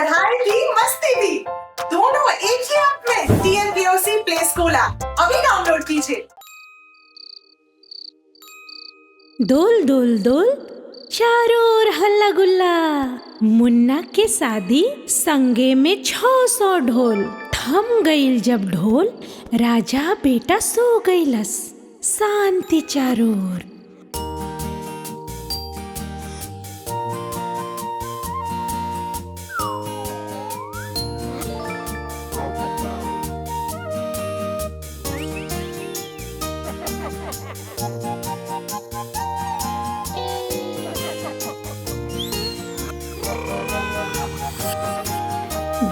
पढ़ाई भी मस्ती भी दोनों एक ही ऐप में। TNPOC प्ले स्कूल ऐप अभी डाउनलोड कीजिए। डोल डोल डोल चारों ओर हल्ला गुल्ला, मुन्ना के शादी संगे में 600 ढोल। थम गईल जब ढोल, राजा बेटा सो गईलस, शांति चारों ओर।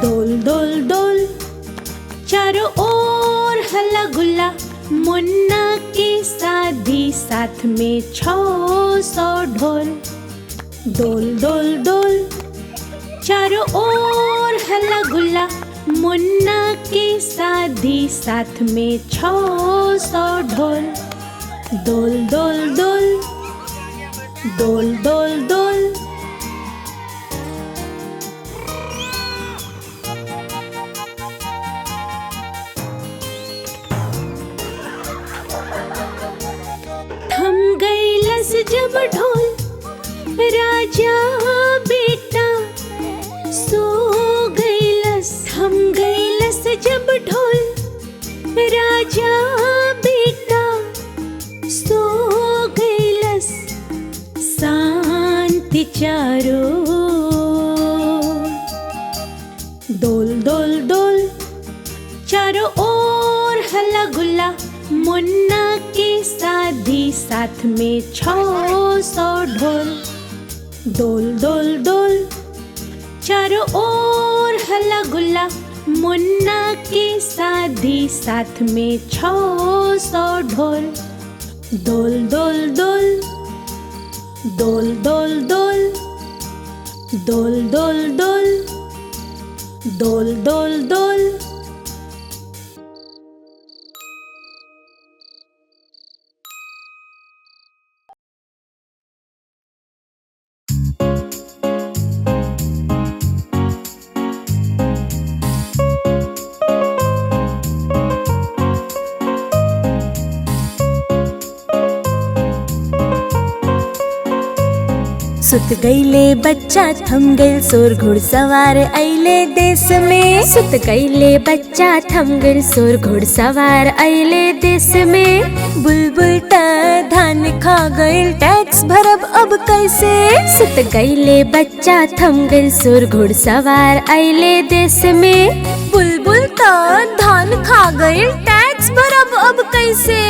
डोल डोल डोल चारों ओर हल्ला गुल्ला, मुन्ना की शादी साथ में 600 ढोल। डोल डोल डोल चारों ओर हल्ला गुल्ला, मुन्ना की शादी साथ में 600 ढोल। डोल डोल डोल डोल डोल डोल थम गईलस जब ढोल, राजा बेटा सो गईलस। थम गईलस जब ढोल, राजा बेटा सो गईलस, शांति चारों ओर। डोल डोल डोल चारों ओर हल्ला गुल्ला, मुन्ना की शादी साथ में 600 ढोल। डोल डोल डोल चारों ओर हल्ला गुल्ला, मुन्ना की शादी साथ में 600 ढोल। डोल डोल डोल डोल डोल डोल डोल डोल डोल डोल डोल डोल। सुत गईले बच्चा थम गईल सोर, घुड़सवार अइले देश में। सुत गईले बच्चा थम गईल सोर, घुड़सवार अइले देश में। बुलबुल ता धान खा गईल, टैक्स भरब अब कैसे। सुत गईले बच्चा थम गईल सोर, घुड़सवार अइले देश में। बुलबुल ता धान खा गईल, टैक्स भरब अब कैसे।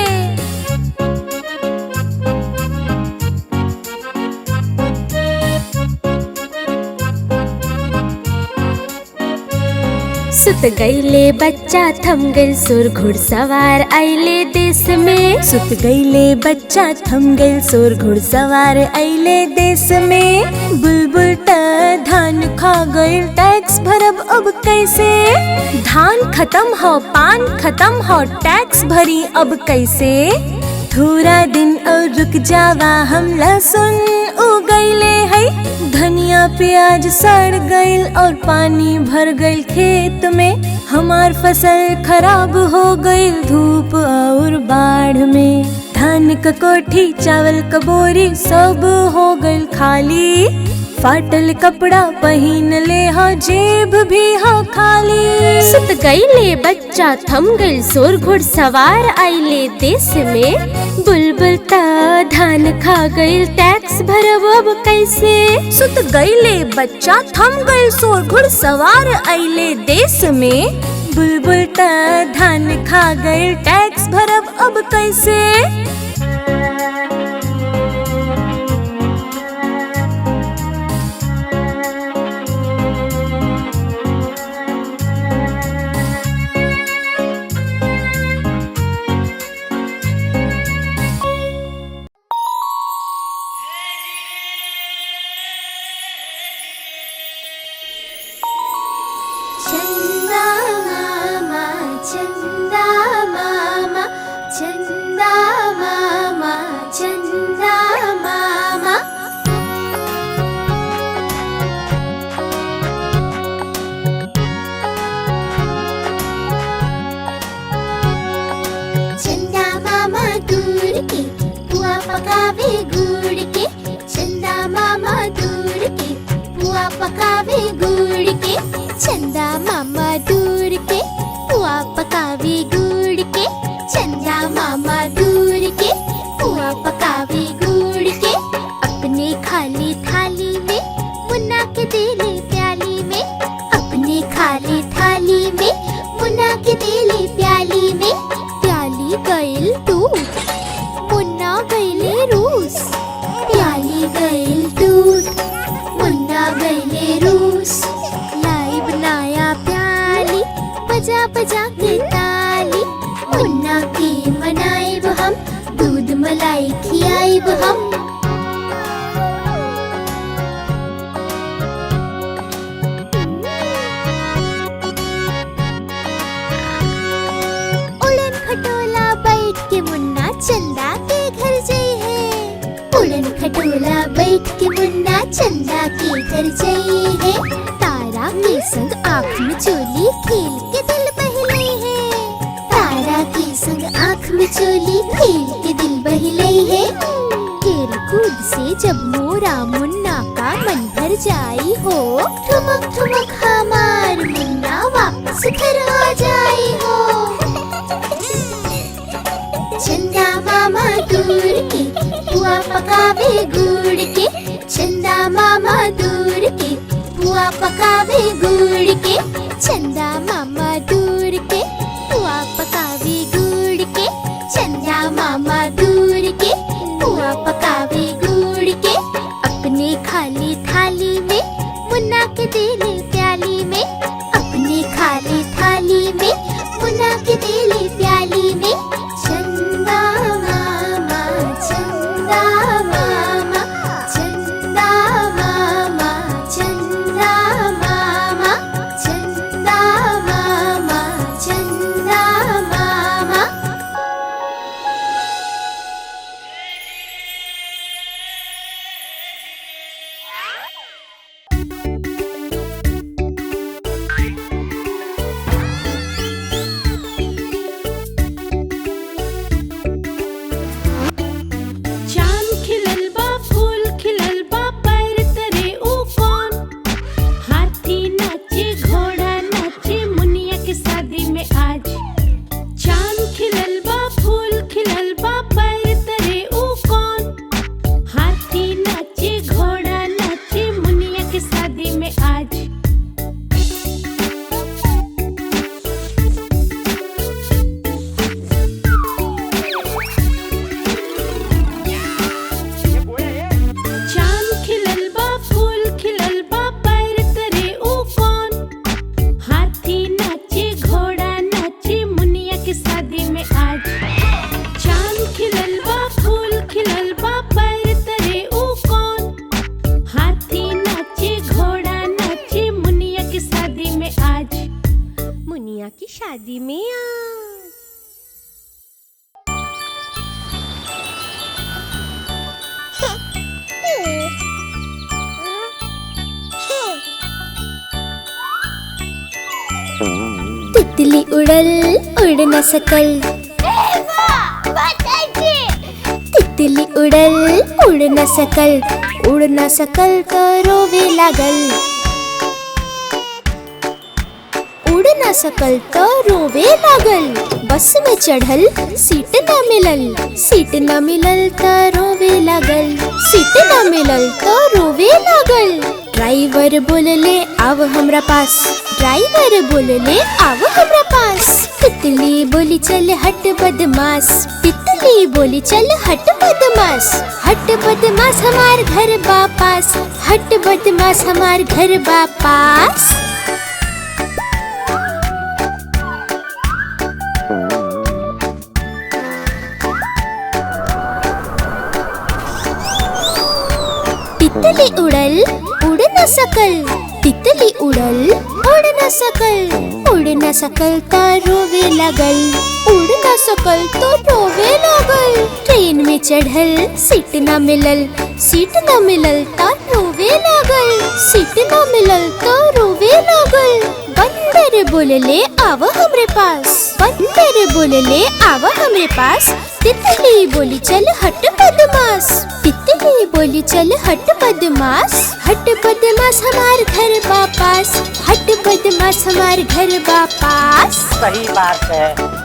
सुत गईले बच्चा थम गईल सोर, घुड़सवार अइले देश में। सुत गईले बच्चा थम गईल सोर, घुड़सवार अइले देश में। बुलबुल ता धान खा गईल, टैक्स भरब अब कैसे। धान खत्म हो, पान खत्म हो, टैक्स भरी अब कैसे। थोड़ा दिन और रुक जावा, हम लहसुन उगैले है। धनिया प्याज सड़ गईल और पानी भर गईल खेत में। हमार फसल खराब हो गईल धूप और बाढ़ में। धान क कोठी चावल क बोरी सब हो गईल खाली। फाटल कपड़ा पहन ले हो, जेब भी हो खाली। सुत गईले बच्चा थम गईल सोर, घुड़सवार अइले देश में। बुलबुल ता धान खा गईल, टैक्स भरब अब कैसे। सुत गईले बच्चा थम गईल सोर, घुड़सवार अइले देश में। बुलबुल ता धान खा गईल, टैक्स भरब अब कैसे। चंदा मामा चंदा मामा चंदा मामा चंदा मामा घर जई है। तारा के संग आँख में चोली खेल के दिल बहले है। तारा के संग आँख में चोली खेल के दिल बहले है। खेल कूद से जब मोरा मुन्ना का मन भर जाई हो, ठुमक ठुमक हमार मुन्ना वापस घर आ जाई हो। चंदा मामा दूर के पुआ पकावे गुड़ के। चंदा मामा दूर के पुआ पकावे गुड़ के। चंदा मामा दूर के पुआ पकावे गुड़ के। चंदा मामा दूर के पुआ पकावे गुड़ के। अपने खाली थाली में मुन्ना के देले प्याली में। अपने खाली थाली में मुन्ना के देले प्याली में। चंदा मामा चंदा मामा चंदा मामा चंदा मामा चंदा मामा चंदा मामा। चांद खिलल बा फूल खिलल बा पैर तरे ऊ कौन। हाथी नाचे घोड़ा नाचे मुनिया के शादी में आज। चांद खिलल बा फूल खिलल बा पैर तरे ऊ कौन। हाथी नाचे घोड़ा नाचे मुनिया के शादी में आज। चांद खिलल बा फूल खिलल बा पैर तरे ऊ कौन। हाथी नाचे घोड़ा नाचे मुनिया के शादी में आज। चांद खिलल बा फूल खिलल बा पैर तरे ऊ कौन। हाथी नाचे घोड़ा नाचे मुनिया की शादी में आज। मुनिया की शादी में आज। तितली उड़ल उड़ न सकल। तितली उड़ल उड़ न सकल। उड़ न सकल तो रोवे लागल। उड़ न सकल तो रोवे लागल। बस में चढ़ल सीट न मिलल। सीट न मिलल तो रोवे लागल। सीट न मिलल तो रोवे लागल। ड्राइवर बोलले आव हमरा पास। ड्राइवर बोलले आव हमरा पास। तितली बोली चल हट बदमाश। तितली बोली चल हट बदमाश। हट बदमाश हमार घर वापस। हट बदमाश हमार घर वापस। तितली उड़ल उड़ न सकल। तितली उड़ल उड़ न सकल। उड़ न सकल तो रोवे लगल। उड़ न सकल तो रोवे लगल। ट्रेन में चढ़ल सीट न मिलल। सीट न मिलल तो रोवे लगल। सीट न मिलल तो रोवे लगल। बंदर बोलले आव हमरे पास। बंदर बोलले आव हमरे पास। तितली बोली चल हट बदमाश। तितली बोली चल हट बदमाश। हट बदमाश हमार घर वापस। हट बदमाश हमार घर वापस। सही बात है।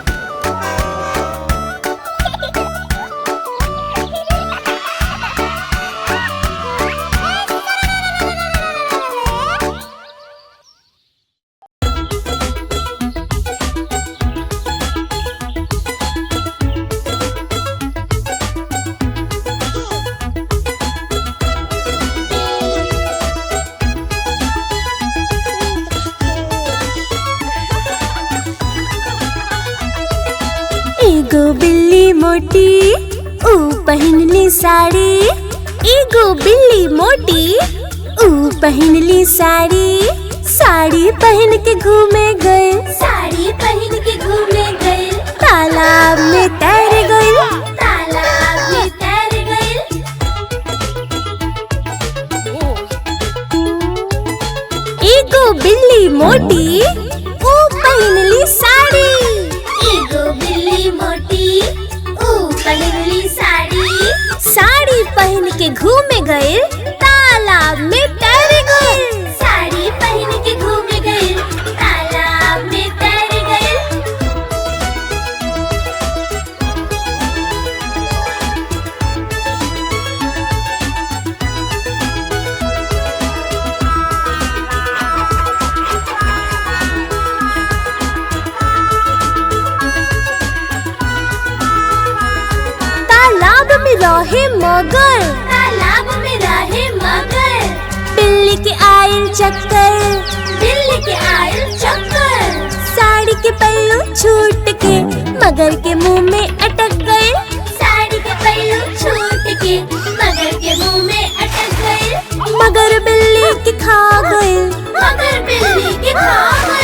एगो बिल्ली मोटी ऊ पहनली साड़ी। एगो बिल्ली मोटी ऊ पहनली साड़ी। साड़ी पहन के घूमे गए। साड़ी पहन के घूमे गए। तालाब में तैर गए। तालाब में तैर गए। एगो बिल्ली मोटी ऊ पहिनली साड़ी। एगो बिल्ली मोटी ऊ पहिनली साड़ी। साड़ी पहन के घूमे गए तालाब में तैर गए। साड़ी पहन के घूमे गए तालाब में तैर गए। तालाब में रहे मगर, तालाब में रहे मगर। बिल्ली के आयल चक्कर, बिल्ली के आयल चक्कर। साड़ी के पल्लू छूट के मगर के मुंह में अटक गए। साड़ी के पल्लू छूट के मगर के मुंह में अटक गए। मगर बिल्ली के खा गए। मगर बिल्ली के खा गए।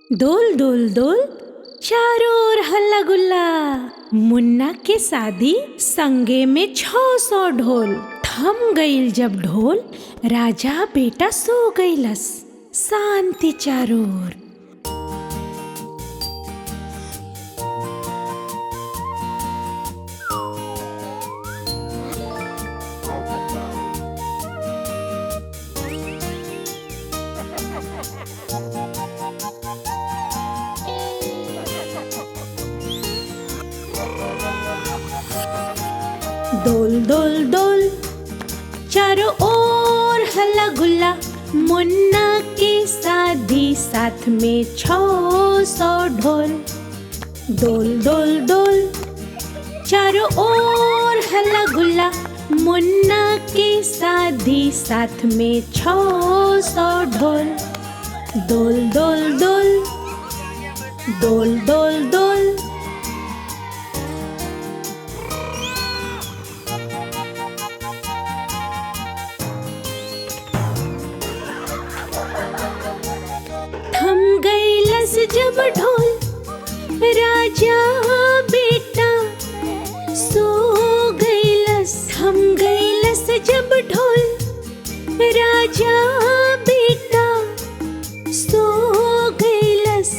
डोल डोल डोल चारों ओर हल्ला गुल्ला, मुन्ना के शादी संगे में 600 ढोल। थम गईल जब ढोल, राजा बेटा सो गईलस, शांति चारों ओर। डोल डोल डोल चारों ओर हल्ला गुल्ला, मुन्ना की शादी साथ में 600 ढोल। डोल डोल डोल चारों ओर हल्ला गुल्ला, मुन्ना की शादी साथ में 600 ढोल। डोल डोल डोल डोल डोल डोल थम गईलस जब ढोल, राजा बेटा सो गईलस। थम गईलस जब ढोल, राजा बेटा सो गईलस,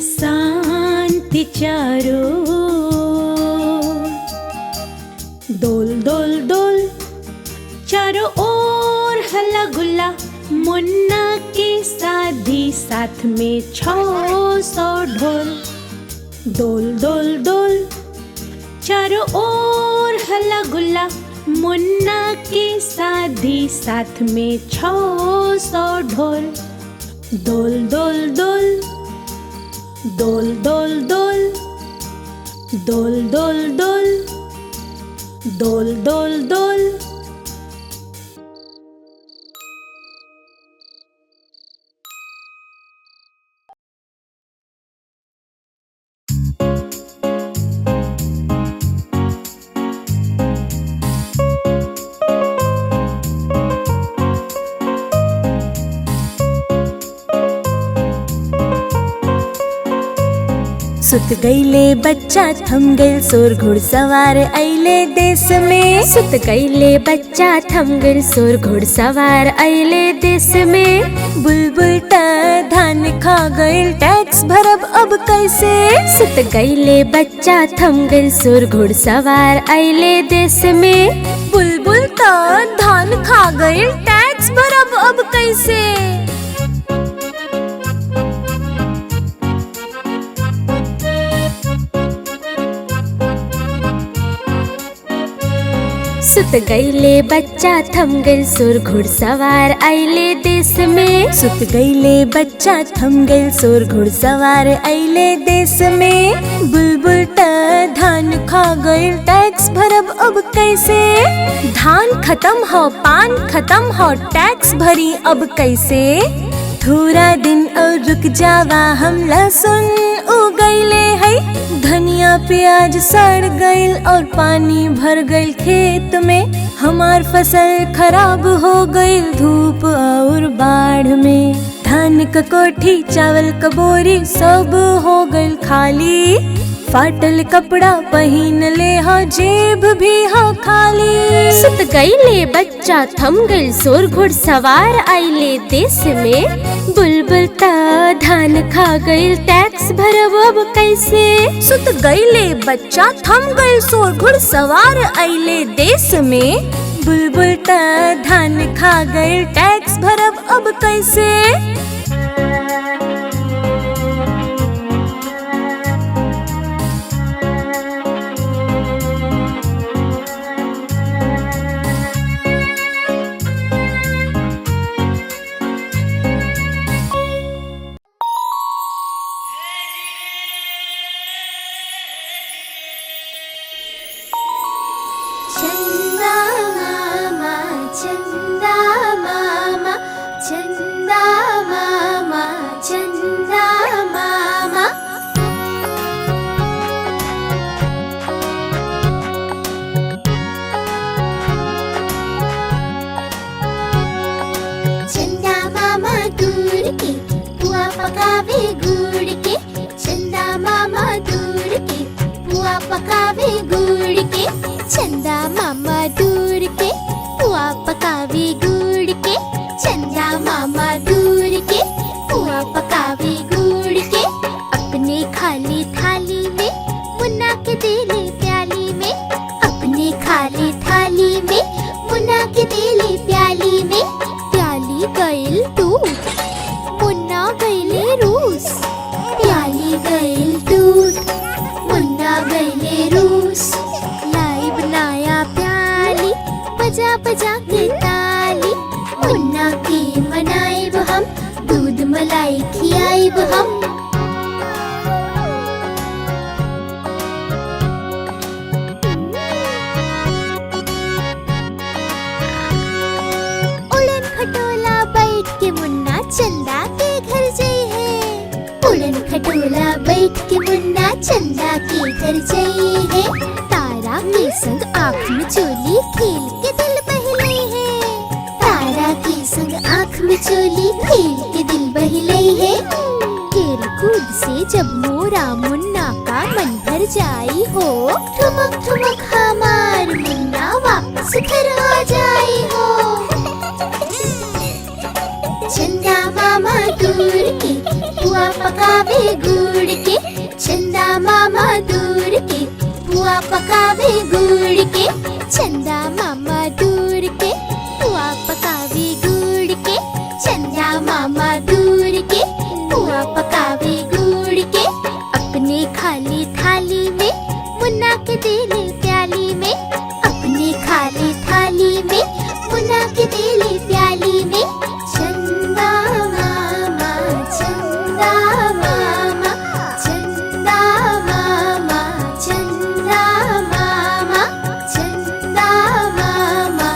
शांति चारों ओर। डोल डोल डोल चारों ओर हल्ला गुल्ला, मुन्ना की शादी साथ में 600 ढोल। डोल डोल डोल चारों ओर हल्ला गुल्ला, मुन्ना की शादी साथ में 600 ढोल। डोल डोल डोल डोल डोल डोल डोल डोल डोल डोल डोल डोल। सुत गईले बच्चा थम गईल सोर घुड़सवार अइले देश में। सुत गईले बच्चा थम गईल सोर घुड़सवार अइले देश में। बुलबुल ता धान खा गईल टैक्स भरब अब कैसे। सुत गईले बच्चा थम गईल सोर घुड़सवार अइले देश में। बुलबुल ता धान खा गईल टैक्स भरब अब कैसे। सुत गईले बच्चा थम गईल सोर घुड़सवार अइले देश में। सुत गईले बच्चा थम गईल सोर घुड़सवार अइले देश में। बुलबुल ता धान खा गईल टैक्स भरब अब कैसे। धान खत्म हो पान खत्म हो टैक्स भरी अब कैसे। थोड़ा दिन और रुक जावा हम लहसुन उगैले है। धनिया प्याज सड़ गईल और पानी भर गईल खेत में। हमार फसल खराब हो गई धूप और बाढ़ में। धान क कोठी चावल क बोरी सब हो गइल खाली। फाटल कपड़ा पहिन ले हा जेब भी हा खाली। सुत गईले बच्चा थम गइल शोर घुड़सवार आइले देश में। बुलबुल ता धान खा गइल टैक्स भरब अब कैसे। सुत गईले बच्चा थम गइल शोर घुड़सवार आइले देश में। बुलबुल ता धान खा गइल टैक्स भरब अब कैसे। चंदा मामा चंदा मामा चंदा मामा चंदा मामा। चंदा मामा दूर के बुआ पकावे गुड़ के। चंदा मामा दूर के बुआ पकावे गुड़ के। चंदा मामा दूर के बुआ पकावे गुड़ के। चंदा मामा दूर के बुआ पकावे गुड़ के। अपने खाली थाली में मुन्ना के देले प्याली में। अपने खाली थाली में मुन्ना के देले प्याली में। प्याली गइल दूध मुन्ना गइले रूस। प्याली गइल दूध मुन्ना गइले रूस। लाई बनाया प्याली बजा बजा के ताली। मुन्ना के मनाइब हम दूध मलाई खियाइब हम। उड़न खटोला बैठ के मुन्ना चंदा के घर जाई है। उड़न खटोला बैठ के मुन्ना चंदा के घर जाई है। तारा के संग आँख में चोली खेल के दिल बहले है। तारा के संग आँख में चोली खेल के दिल बहले है। खेल कूद से जब मोरा मुन्ना का मन भर जाई हो। ठुमक ठुमक हमार मुन्ना वापस घर आ जाई हो। चंदा मामा दूर के बुआ पकावे गुड़ के। चंदा मामा दूर के बुआ पकावे गुड़ के। चंदा मामा दूर के बुआ पकावे गुड़ के। चंदा मामा दूर के बुआ पकावे गुड़ के। अपने खाली थाली में मुन्ना के देले प्याली में। अपने खाली थाली में मुन्ना के देले प्याली में। चंदा मामा चंदा मामा चंदा मामा चंदा मामा चंदा मामा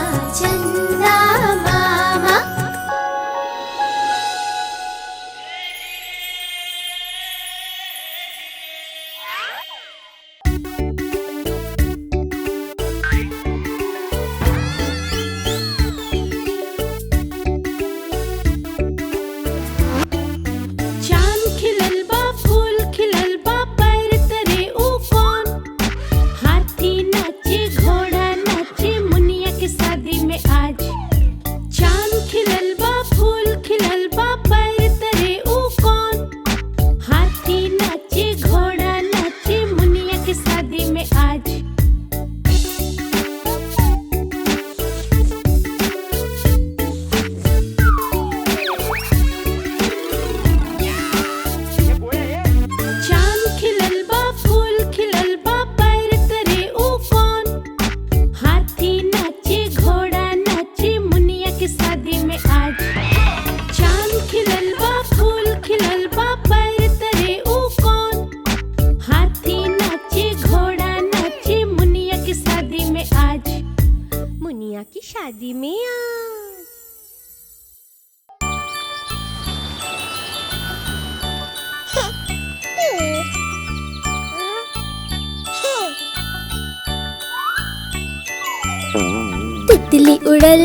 उड़ल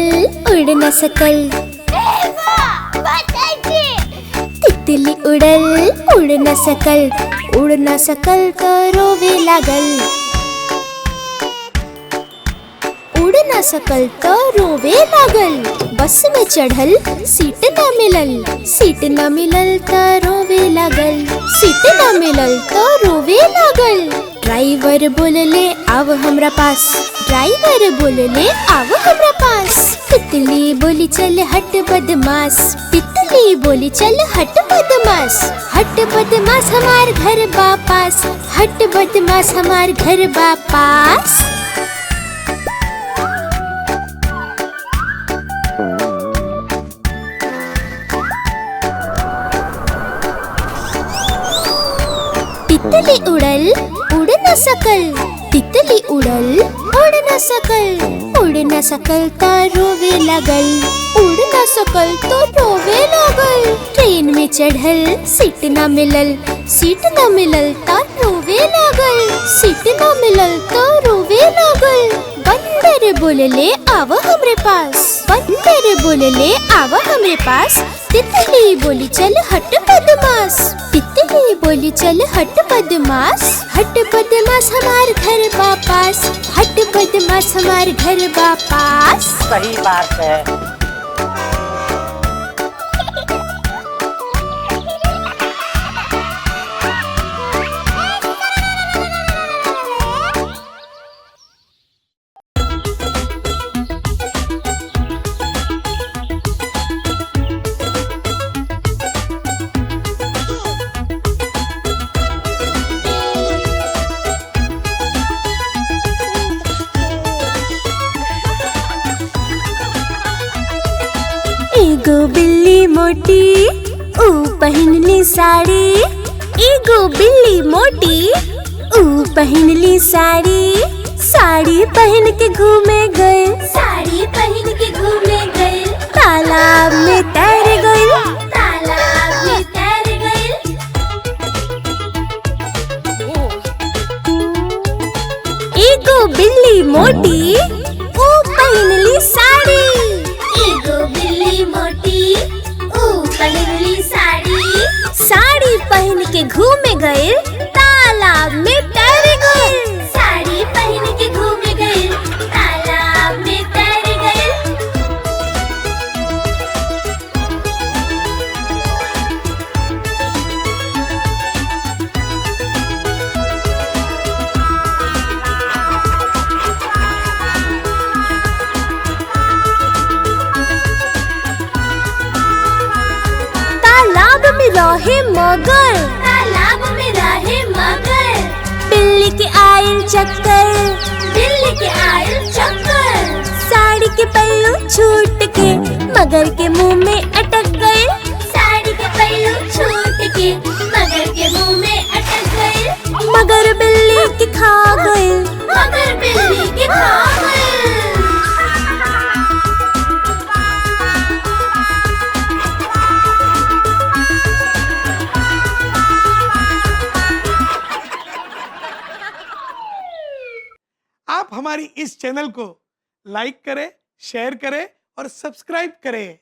उड़ न सकल तितली उड़ल उड़ न सकल तो रोवे लागल उड़ न सकल तो रोवे लागल बस में चढ़ल सीट न मिलल तो रोवे लागल सीट न मिलल तो रोवे लागल ड्राइवर बोलले आव हमरा पास ड्राइवर बोलले आव हमरा पास तितली बोली चल हट बदमाश तितली बोली चल हट बदमाश हमार घर वापस हट बदमाश हमार घर वापस तितली उड़ल उड़ न सकल तितली उड़ल उड़ न सकल तो रोवे लागल उड़ न सकल तो रोवे लागल ट्रेन में चढ़ल सीट न मिलल तो रोवे लागल सीट न मिलल तो रोवे लागल बंदर बोलले आव हमरे पास तितली बोली चल हट बदमाश तितली बोली चल हट बदमाश हमार घर वापस हट बदमाश हमार घर वापस सही बात है। एगो बिल्ली मोटी ऊ पहनली साड़ी एगो बिल्ली मोटी ऊ पहनली साड़ी पहन के घूमे गए तालाब में तैर गए एगो बिल्ली मोटी ऊ पहनली साड़ी साड़ी पहन के घूमे गए तालाब में तैर गए साड़ी पहन के घूम गए तालाब में तैर गए तालाब में रहे मगर बिल्ली के आयल चक्कर साड़ी के पल्लू छूट के मगर के मुंह में अटक गए मगर बिल्ली के खा गए आप हमारी इस चैनल को लाइक करें, शेयर करें और सब्सक्राइब करें।